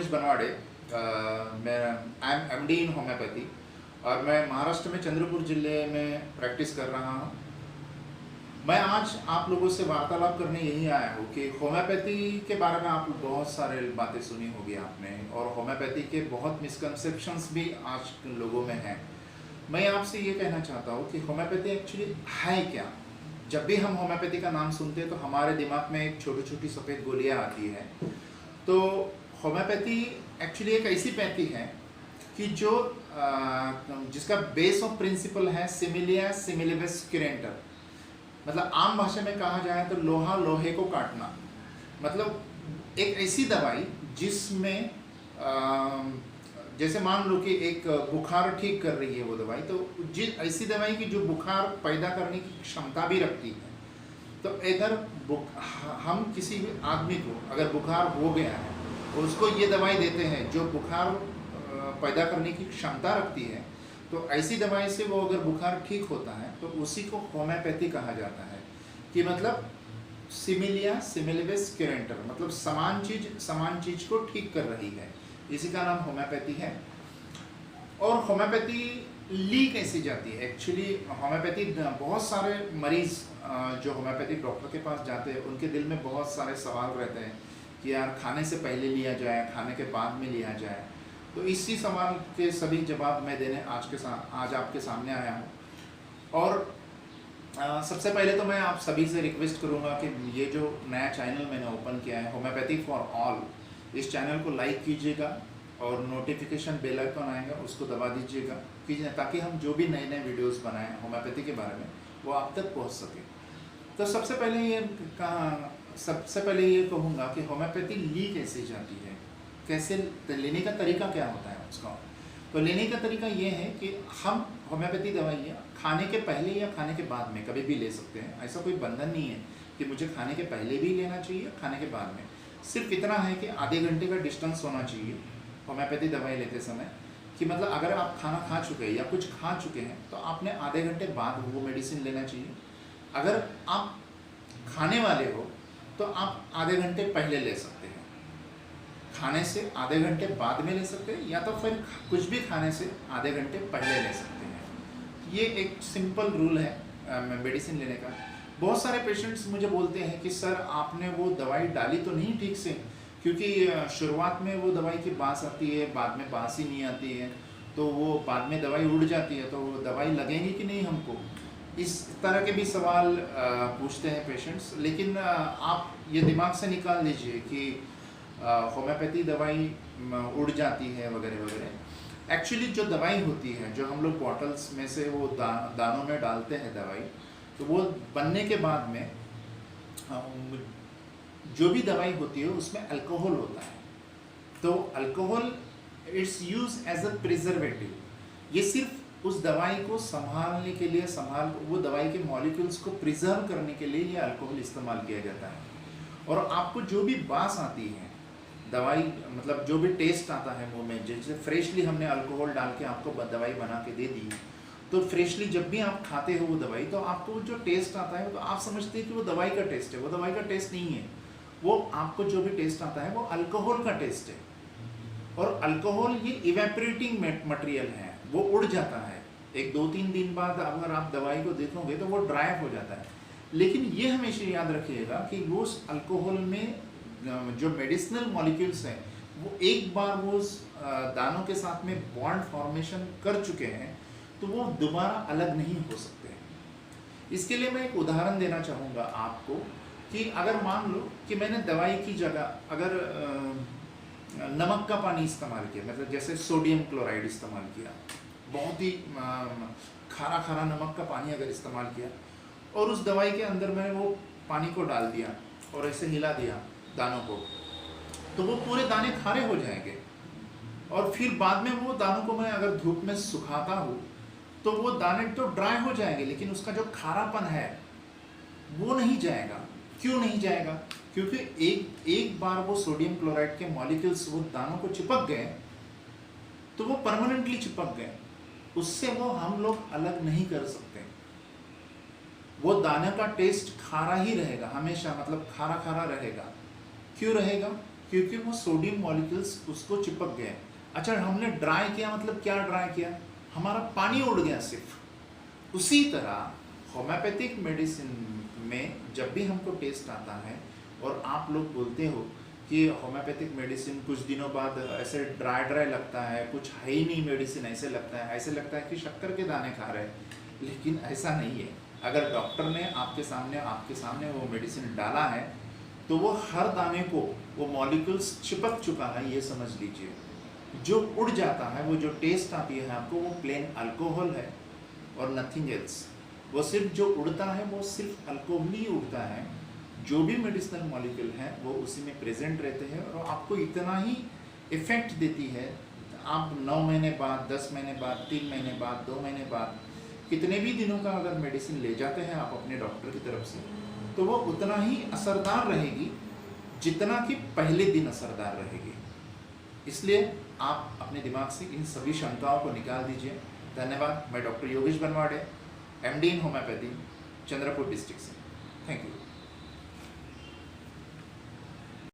रमेश बनवाड़े। मैं I am MD in homeopathy और मैं महाराष्ट्र में चंद्रपुर ज़िले में प्रैक्टिस कर रहा हूँ। मैं आज आप लोगों से वार्तालाप करने यही आया हूँ कि होम्योपैथी के बारे में आप बहुत सारे बातें सुनी होगी आपने, और होम्योपैथी के बहुत मिसकंसेप्शंस भी आज लोगों में हैं। मैं आपसे ये कहना चाहता हूँ कि होम्योपैथी एक्चुअली है क्या। जब भी हम होम्योपैथी का नाम सुनते हैं तो हमारे दिमाग में एक छोटी छोटी सफ़ेद गोलियाँ आती हैं। तो होम्योपैथी एक्चुअली एक ऐसी पैथी है कि जो जिसका बेस ऑफ प्रिंसिपल है सिमिलिया सिमिलिबस क्यूरेंटर। मतलब आम भाषा में कहा जाए तो लोहा लोहे को काटना। मतलब एक ऐसी दवाई जिसमें जैसे मान लो कि एक बुखार ठीक कर रही है वो दवाई, तो जिस ऐसी दवाई की जो बुखार पैदा करने की क्षमता भी रखती है। तो इधर हम किसी भी आदमी को अगर बुखार हो गया है उसको ये दवाई देते हैं जो बुखार पैदा करने की क्षमता रखती है, तो ऐसी दवाई से वो अगर बुखार ठीक होता है तो उसी को होम्योपैथी कहा जाता है। कि मतलब सिमिलिया सिमिलिबस क्यूरेंटर, मतलब समान चीज को ठीक कर रही है, इसी का नाम होम्योपैथी है। और होम्योपैथी ली कैसे जाती है एक्चुअली। होम्योपैथी बहुत सारे मरीज जो होम्योपैथिक डॉक्टर के पास जाते हैं उनके दिल में बहुत सारे सवाल रहते हैं कि यार खाने से पहले लिया जाए, खाने के बाद में लिया जाए। तो इसी सवाल के सभी जवाब मैं देने आज आपके सामने आया हूँ। और सबसे पहले तो मैं आप सभी से रिक्वेस्ट करूँगा कि ये जो नया चैनल मैंने ओपन किया है होम्योपैथी फॉर ऑल, इस चैनल को लाइक कीजिएगा और नोटिफिकेशन बेल आइकन आएगा उसको दबा दीजिएगा कीजिए, ताकि हम जो भी नए नए वीडियोस बनाएं होम्योपैथी के बारे में वो आप तक पहुंच सके। तो सबसे पहले ये कहूँगा कि होम्योपैथी ली कैसे जाती है, कैसे लेने का तरीका क्या होता है उसका। तो लेने का तरीका ये है कि हम होम्योपैथी दवाइयाँ खाने के पहले या खाने के बाद में कभी भी ले सकते हैं। ऐसा कोई बंधन नहीं है कि मुझे खाने के पहले भी लेना चाहिए खाने के बाद में। सिर्फ इतना है कि आधे घंटे का डिस्टेंस होना चाहिए होम्योपैथी दवाई लेते समय। कि मतलब अगर आप खाना खा चुके हैं या कुछ खा चुके हैं तो आपने आधे घंटे बाद वो मेडिसिन लेना चाहिए। अगर आप खाने वाले हो तो आप आधे घंटे पहले ले सकते हैं, खाने से आधे घंटे बाद में ले सकते हैं, या तो फिर कुछ भी खाने से आधे घंटे पहले ले सकते हैं। ये एक सिंपल रूल है मेडिसिन लेने का। बहुत सारे पेशेंट्स मुझे बोलते हैं कि सर आपने वो दवाई डाली तो नहीं ठीक से, क्योंकि शुरुआत में वो दवाई की बास आती है, बाद में बास ही नहीं आती है, तो वो बाद में दवाई उड़ जाती है, तो वो दवाई लगेगी कि नहीं हमको। इस तरह के भी सवाल पूछते हैं पेशेंट्स। लेकिन आप ये दिमाग से निकाल दीजिए कि होम्योपैथी दवाई उड़ जाती है वगैरह वगैरह। एक्चुअली जो दवाई होती है जो हम लोग बॉटल्स में से वो दानों में डालते हैं दवाई, तो वो बनने के बाद में जो भी दवाई होती है उसमें अल्कोहल होता है। तो alcohol it's use as a preservative. ये सिर्फ उस दवाई को संभालने के लिए वो दवाई के मॉलिक्यूल्स को प्रिजर्व करने के लिए ये अल्कोहल इस्तेमाल किया जाता है। और आपको जो भी बास आती है दवाई, मतलब जो भी टेस्ट आता है मुंह में, जैसे फ्रेशली हमने अल्कोहल डाल के आपको दवाई बना के दे दी, तो फ्रेशली जब भी आप खाते हो वो दवाई, तो आपको जो टेस्ट आता है तो आप समझते हैं कि वो दवाई का टेस्ट है। वो दवाई का टेस्ट नहीं है, वो आपको जो भी टेस्ट आता है वो अल्कोहल का टेस्ट है। और अल्कोहल ये इवेपोरेटिंग मटेरियल है, वो उड़ जाता है। एक 2-3 दिन बाद अगर आप दवाई को देखोगे तो वो ड्राई हो जाता है। लेकिन ये हमेशा याद रखिएगा कि वो अल्कोहल में जो मेडिसिनल मॉलिक्यूल्स हैं वो एक बार वो दानों के साथ में बॉन्ड फॉर्मेशन कर चुके हैं, तो वो दोबारा अलग नहीं हो सकते। इसके लिए मैं एक उदाहरण देना चाहूँगा आपको कि अगर मान लो कि मैंने दवाई की जगह अगर नमक का पानी इस्तेमाल किया, मतलब जैसे सोडियम क्लोराइड इस्तेमाल किया, बहुत ही खारा खारा नमक का पानी अगर इस्तेमाल किया, और उस दवाई के अंदर मैंने वो पानी को डाल दिया और ऐसे हिला दिया दानों को, तो वो पूरे दाने खारे हो जाएंगे। और फिर बाद में वो दानों को मैं अगर धूप में सुखाता हूँ तो वो दाने तो ड्राई हो जाएंगे, लेकिन उसका जो खारापन है वो नहीं जाएगा। क्यों नहीं जाएगा? क्योंकि एक बार वो सोडियम क्लोराइड के मॉलिक्यूल्स वो दानों को चिपक गए, तो वो परमानेंटली चिपक गए, उससे वो हम लोग अलग नहीं कर सकते। वो दाने का टेस्ट खारा ही रहेगा हमेशा, मतलब खारा खारा रहेगा। क्यों रहेगा? क्योंकि वो सोडियम मॉलिक्यूल्स उसको चिपक गए। अच्छा, हमने ड्राई किया, मतलब क्या ड्राई किया, हमारा पानी उड़ गया सिर्फ। उसी तरह होम्योपैथिक मेडिसिन में जब भी हमको टेस्ट आता है और आप लोग बोलते हो कि होम्योपैथिक मेडिसिन कुछ दिनों बाद ऐसे ड्राई ड्राई लगता है, कुछ है ही नहीं मेडिसिन, ऐसे लगता है कि शक्कर के दाने खा रहे हैं, लेकिन ऐसा नहीं है। अगर डॉक्टर ने आपके सामने वो मेडिसिन डाला है तो वो हर दाने को वो मॉलिक्यूल्स चिपक चुका है, ये समझ लीजिए। जो उड़ जाता है, वो जो टेस्ट आती है आपको, वो प्लेन अल्कोहल है और नथिंग एल्स। वो सिर्फ जो उड़ता है वो सिर्फ अल्कोहल ही उड़ता है। जो भी मेडिसिनल मॉलिक्यूल है वो उसी में प्रेजेंट रहते हैं और आपको इतना ही इफेक्ट देती है। आप 9 महीने बाद, 10 महीने बाद, 3 महीने बाद, 2 महीने बाद, कितने भी दिनों का अगर मेडिसिन ले जाते हैं आप अपने डॉक्टर की तरफ से, तो वो उतना ही असरदार रहेगी जितना कि पहले दिन असरदार रहेगी। इसलिए आप अपने दिमाग से इन सभी शंकाओं को निकाल दीजिए। धन्यवाद। मैं डॉक्टर योगेश बनवाड़े, MD इन होम्योपैथी, चंद्रपुर डिस्ट्रिक्ट से। Thank you.